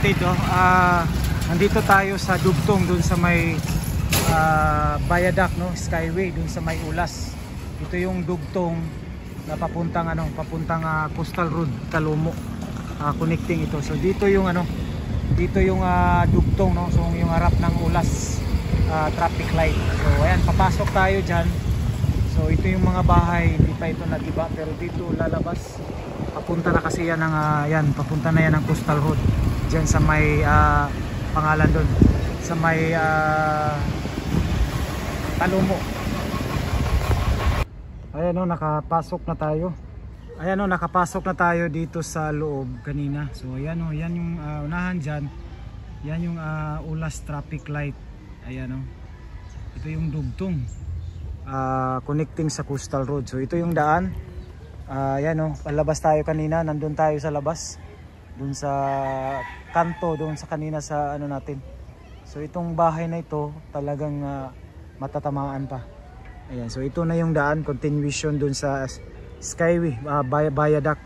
kapatid, no? Nandito tayo sa dugtong dun sa may Viaduct, no? Skyway dun sa may Ulas. Ito yung dugtong na papuntang Coastal Road Talomo, connecting ito. So dito yung dugtong, no? So yung harap ng Ulas traffic light. So ayan, papasok tayo dyan. So ito yung mga bahay, hindi pa ito nagiba, pero dito lalabas. Papunta na kasi yan ng papunta na yan ng Coastal Road. Diyan sa may pangalan doon, sa may Talomo. Ayan, nakapasok na tayo. Ayan, nakapasok na tayo dito sa loob kanina. So ayan, yan yung unahan diyan. Yan yung Ulas traffic light. Ayan, ito yung dugtong connecting sa Coastal Road. So ito yung daan. Ayan, palabas tayo kanina, nandun tayo sa labas, dun sa kanto, dun sa kanina sa natin. So itong bahay na ito talagang matatamaan pa. Ayan, so ito na yung daan, continuation dun sa Skyway Viaduct.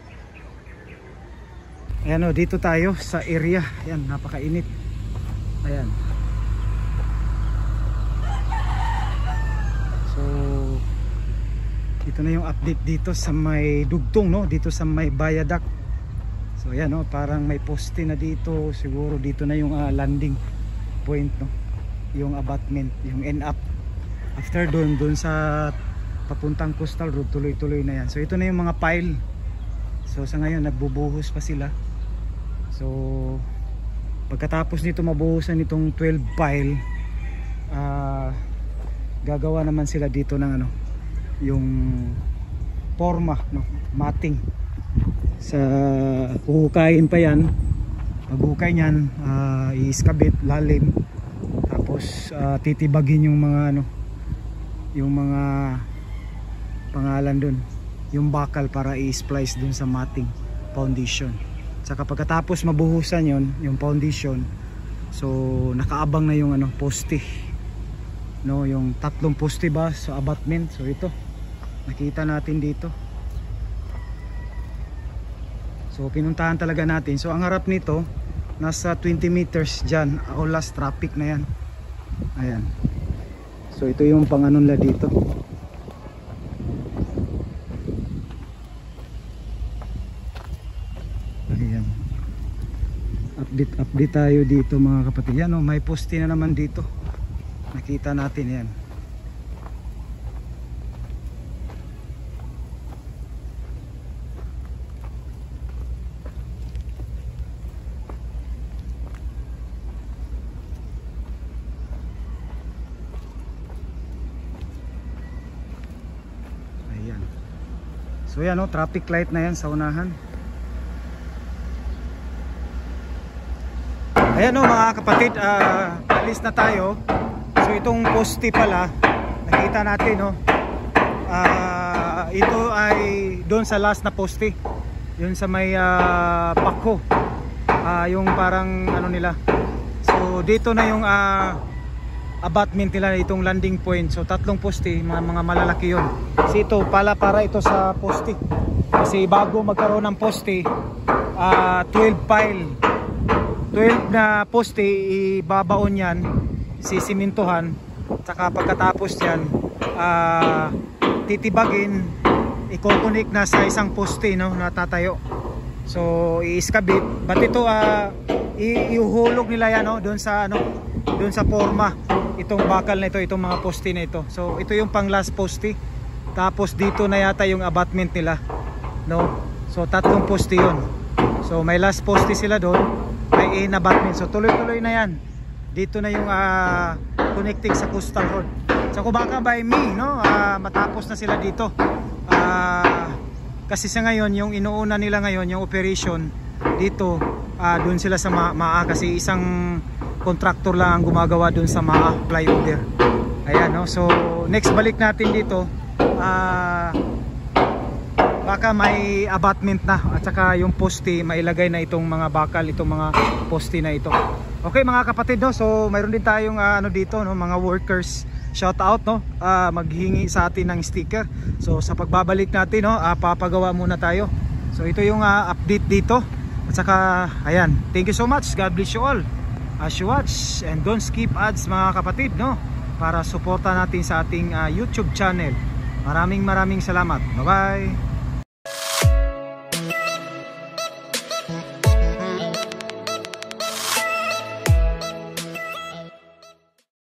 Ayan, dito tayo sa area. Ayan, napakainit. Ayan. So ito na yung update dito sa may dugtong, no? Dito sa may Viaduct. So ayan, parang may poste na dito. Siguro dito na yung landing point, no? Yung abutment, yung end up. After doon sa papuntang Coastal Road, tuloy-tuloy na yan. So ito na yung mga pile. So sa ngayon nagbubuhos pa sila. So pagkatapos nito mabuhusan itong 12 pile, gagawa naman sila dito ng yung forma, no? Mating. Sa huhukayin pa yan. Paghukay niyan, iiskabit lalim. Tapos titibagin yung mga yung mga pangalan dun, yung bakal para i-splice dun sa mating foundation. Saka pagkatapos mabuhusan yon, yung foundation, so nakaabang na yung poste, no? Yung tatlong poste ba sa abutment. So ito nakita natin dito. So pinuntahan talaga natin. So ang harap nito nasa 20 meters dyan, Ulas traffic na yan. Ayan. So ito yung panganunla dito. Ayan. Update tayo dito mga kapatid. Yan, may poste na naman dito. Nakita natin yan. So yan, traffic light na yan sa unahan. Ayan, mga kapatid, alis na tayo. So itong poste pala, nakita natin, ito ay doon sa last na poste, yun sa may Paco, yung parang nila. So dito na yung abutment nila, itong landing point. So tatlong poste, mga malalaki yun. Kasi ito para ito sa poste. Kasi bago magkaroon ng poste, 12 pile, 12 na poste, ibabaon yan, sisimintuhan. Saka pagkatapos yan, titibagin, i-connect na sa isang poste, no, natatayo. So i-excavate. But ito iuhulog nila yan, doon sa forma, itong bakal na ito, itong mga poste na ito. So ito yung pang last poste. Tapos dito na yata yung abutment nila, no? So tatlong poste yun. So may last poste sila doon, may in abutment. So tuloy-tuloy na yan. Dito na yung connecting sa Coastal Road. So kung baka by me, no, matapos na sila dito. Kasi sa ngayon, yung inuuna nila ngayon, yung operation dito, doon sila sa MAA, kasi isang contractor lang ang gumagawa doon sa MAA flyover. Ayan, no? So next balik natin dito, baka may abutment na, at saka yung poste mailagay na itong mga bakal, itong mga poste na ito. Okay mga kapatid, no? So mayroon din tayong dito, no, mga workers, shout out, no, maghingi sa atin ng sticker. So sa pagbabalik natin, no, papagawa muna tayo. So ito yung update dito. At saka ayan, thank you so much, God bless you all as you watch, and don't skip ads mga kapatid, no, para suporta natin sa ating YouTube channel. Maraming salamat. Bye bye.